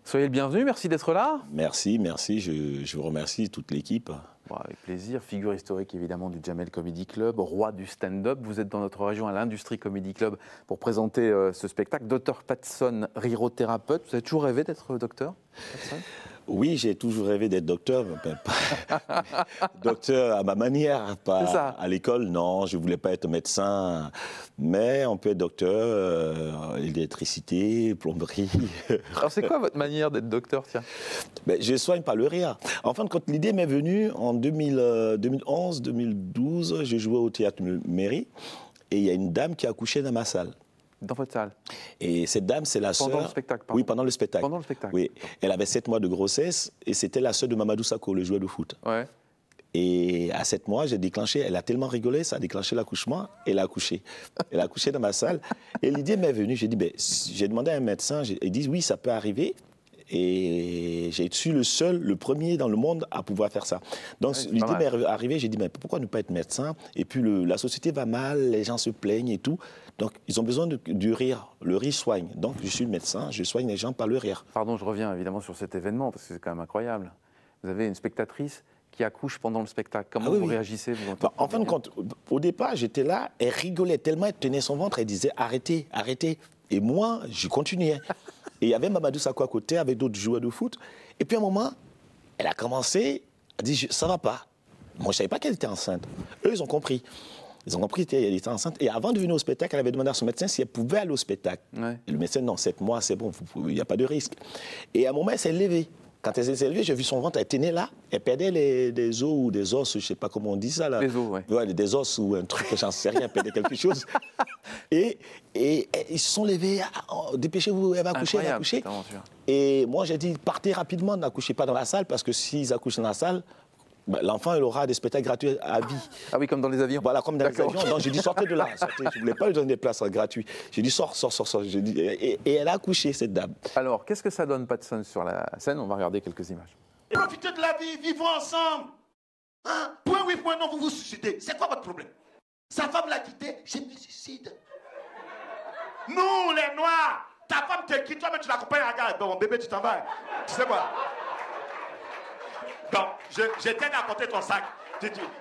Soyez le bienvenu, merci d'être là. Merci, merci, je vous remercie, toute l'équipe. Bon, avec plaisir, figure historique évidemment du Jamel Comedy Club, roi du stand-up. Vous êtes dans notre région à l'Industrie Comedy Club pour présenter ce spectacle. Dr Patson, rirothérapeute. Vous avez toujours rêvé d'être docteur, Patson ? Oui, j'ai toujours rêvé d'être docteur. Docteur à ma manière, pas à l'école. Non, je ne voulais pas être médecin. Mais on peut être docteur, électricité, plomberie. Alors c'est quoi votre manière d'être docteur, tiens ? Ben, je soigne par le rire. En fin de compte, l'idée m'est venue en 2011, 2012. Je jouais au théâtre Mairie et il y a une dame qui a accouché dans ma salle. Dans votre salle. Et cette dame, c'est la sœur... Pendant le spectacle, pardon. Oui, pendant le spectacle. Pendant le spectacle. Oui. Elle avait 7 mois de grossesse et c'était la sœur de Mamadou Sakho, le joueur de foot. Ouais. Et à 7 mois, j'ai déclenché, elle a tellement rigolé, ça a déclenché l'accouchement, et elle a accouché. Elle a accouché dans ma salle. Et l'idée m'est venue, j'ai dit, ben, j'ai demandé à un médecin, il dit, oui, ça peut arriver. Et j'ai su le premier dans le monde à pouvoir faire ça. Donc l'idée m'est arrivée, j'ai dit, mais pourquoi ne pas être médecin? Et puis la société va mal, les gens se plaignent et tout. Donc ils ont besoin du rire. Le rire soigne. Donc je suis médecin, je soigne les gens par le rire. Pardon, je reviens évidemment sur cet événement, parce que c'est quand même incroyable. Vous avez une spectatrice qui accouche pendant le spectacle. Comment vous réagissez En fin de compte, au départ, j'étais là, elle rigolait tellement, elle tenait son ventre, elle disait, arrêtez, arrêtez. Et moi, je continuais. Et il y avait Mamadou Sakho à côté avec d'autres joueurs de foot. Et puis à un moment, elle a commencé à dire, ça va pas. Moi, je ne savais pas qu'elle était enceinte. Eux, ils ont compris. Ils ont compris qu'elle était enceinte. Et avant de venir au spectacle, elle avait demandé à son médecin si elle pouvait aller au spectacle. Ouais. Et le médecin, non, 7 mois, c'est bon, il n'y a pas de risque. Et à un moment, elle s'est levée. Quand elle s'est levée, j'ai vu son ventre, elle tenait là, elle perdait des os ou des os, je ne sais pas comment on dit ça là. Des os, oui. Ouais, des os ou un truc, j'en sais rien, elle perdait quelque chose. Et ils se sont levés, dépêchez-vous, elle va accoucher, elle va accoucher. Et moi j'ai dit, partez rapidement, n'accouchez pas dans la salle, parce que s'ils accouchent dans la salle, ben, l'enfant il aura des spectacles gratuits à vie. Ah oui, comme dans les avions. Voilà, comme dans les avions. Donc j'ai dit, sortez de là. Sortez. Je ne voulais pas lui donner des places gratuites. J'ai dit, sors. Dit, et elle a accouché, cette dame. Alors, qu'est-ce que ça donne, Patson, sur la scène? On va regarder quelques images. Profitez de la vie, vivons ensemble. Hein? Point oui, point non, vous vous suicidez. C'est quoi votre problème? Sa femme l'a quitté, je me suicide. Nous, les Noirs, ta femme te quitte, toi-même tu l'accompagnes à la gare. Bon, bébé, tu t'en vas. Tu sais quoi? Donc, je t'aide à porter ton sac.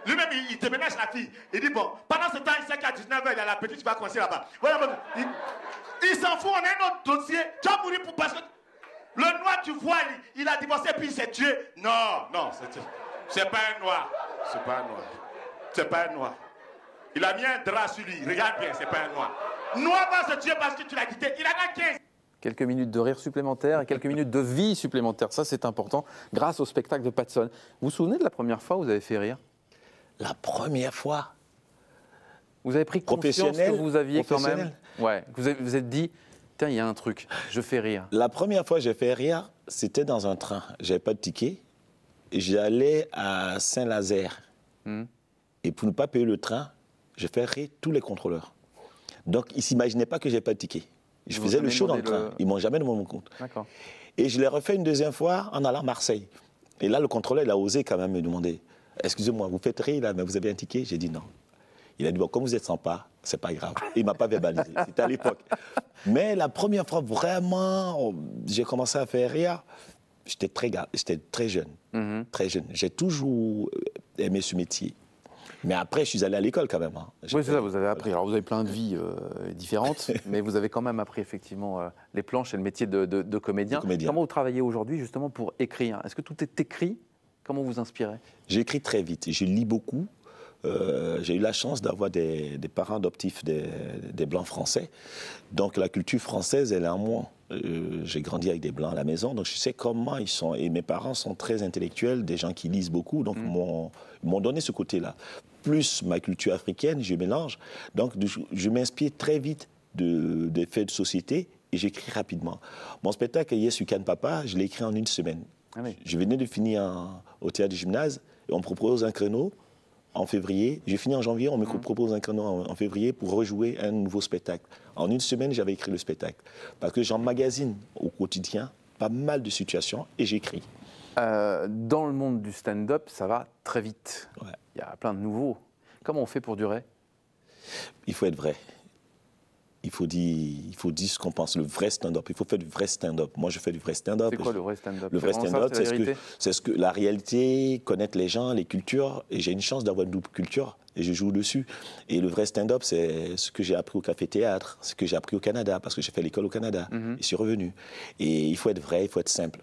Lui-même, il te ménage la fille. Il dit, bon, pendant ce temps, il sait qu'à 19h, il y a la petite qui va coincer là-bas. Voilà, il s'en fout, on a un autre dossier. Tu vas mourir parce que le noir, tu vois, il a divorcé puis il s'est tué. Non, c'est pas un noir. C'est pas un noir. C'est pas un noir. Il a mis un drap sur lui. Regarde bien, c'est pas un noir. Noir va se tuer parce que tu l'as quitté. Il en a 15. Quelques minutes de rire supplémentaire et quelques minutes de vie supplémentaire. Ça, c'est important, grâce au spectacle de Patson. Vous vous souvenez de la première fois où vous avez fait rire? La première fois? Vous avez pris conscience que vous aviez quand même... Ouais, vous vous êtes dit, tiens, il y a un truc, je fais rire. La première fois que j'ai fait rire, c'était dans un train. Je n'avais pas de ticket. J'allais à Saint-Nazaire. Et pour ne pas payer le train, je fais rire tous les contrôleurs. Donc, ils ne s'imaginaient pas que je n'avais pas de ticket. Je faisais le show dans le train. Ils ne m'ont jamais demandé mon compte. Et je l'ai refait une deuxième fois en allant à Marseille. Et là, le contrôleur, il a osé quand même me demander, excusez-moi, vous faites rire là, mais vous avez un ticket? J'ai dit non. Il a dit, bon, comme vous êtes sympa, c'est pas grave. Il ne m'a pas verbalisé. C'était à l'époque. Mais la première fois, vraiment, j'ai commencé à faire rire. J'étais très jeune. Très jeune. J'ai toujours aimé ce métier. Mais après, je suis allé à l'école quand même. Hein. Oui, c'est ça, vous avez appris. Alors, vous avez plein de vies différentes, mais vous avez quand même appris effectivement les planches et le métier de comédien. Comment vous travaillez aujourd'hui justement pour écrire? Est-ce que tout est écrit? Comment vous inspirez? J'écris très vite. Je lis beaucoup. J'ai eu la chance d'avoir des parents adoptifs, des Blancs français. Donc la culture française, elle est en moi. J'ai grandi avec des Blancs à la maison, donc je sais comment ils sont. Et mes parents sont très intellectuels, des gens qui lisent beaucoup, donc ils m'ont donné ce côté-là. Plus ma culture africaine, je mélange. Donc je m'inspire très vite des faits de société et j'écris rapidement. Mon spectacle, Yes You Can Papa, je l'ai écrit en une semaine. Ah oui. Je venais de finir au théâtre du gymnase et on me propose un créneau en février. J'ai fini en janvier, on me propose un créneau en février pour rejouer un nouveau spectacle. En une semaine, j'avais écrit le spectacle. Parce que j'emmagasine au quotidien pas mal de situations et j'écris. Dans le monde du stand-up, ça va très vite. Ouais. Il y a plein de nouveaux. Comment on fait pour durer? Il faut être vrai. il faut dire ce qu'on pense, le vrai stand-up. Il faut faire du vrai stand-up. Moi, je fais du vrai stand-up. C'est quoi le vrai stand-up? Le vrai stand-up, c'est ce que la réalité, connaître les gens, les cultures. Et j'ai une chance d'avoir une double culture et je joue dessus. Et le vrai stand-up, c'est ce que j'ai appris au café-théâtre, ce que j'ai appris au Canada, parce que j'ai fait l'école au Canada et je suis revenu. Et il faut être vrai, il faut être simple,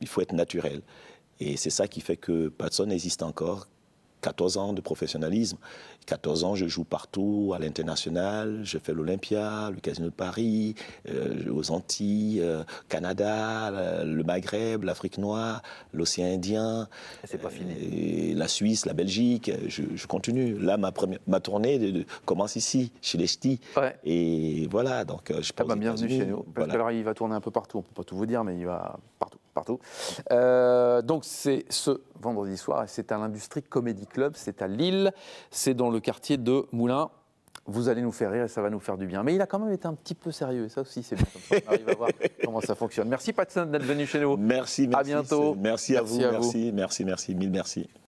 il faut être naturel. Et c'est ça qui fait que Patson existe encore. 14 ans de professionnalisme. 14 ans, je joue partout, à l'international. Je fais l'Olympia, le Casino de Paris, aux Antilles, Canada, le Maghreb, l'Afrique noire, l'océan Indien. C'est pas fini. La Suisse, la Belgique. Je continue. Là, ma tournée commence ici, chez les Ch'tis. Ouais. Et voilà, donc je pense. Bienvenue chez nous. Parce que alors, il va tourner un peu partout. On ne peut pas tout vous dire, mais il va partout. Donc c'est ce vendredi soir et c'est à l'Industrie Comedy Club, c'est à Lille, c'est dans le quartier de Moulins. Vous allez nous faire rire et ça va nous faire du bien. Mais il a quand même été un petit peu sérieux et ça aussi c'est bien. Comme ça, on arrive à voir comment ça fonctionne. Merci Patson d'être venu chez nous. Merci. À bientôt. Merci à vous. Merci. Mille merci.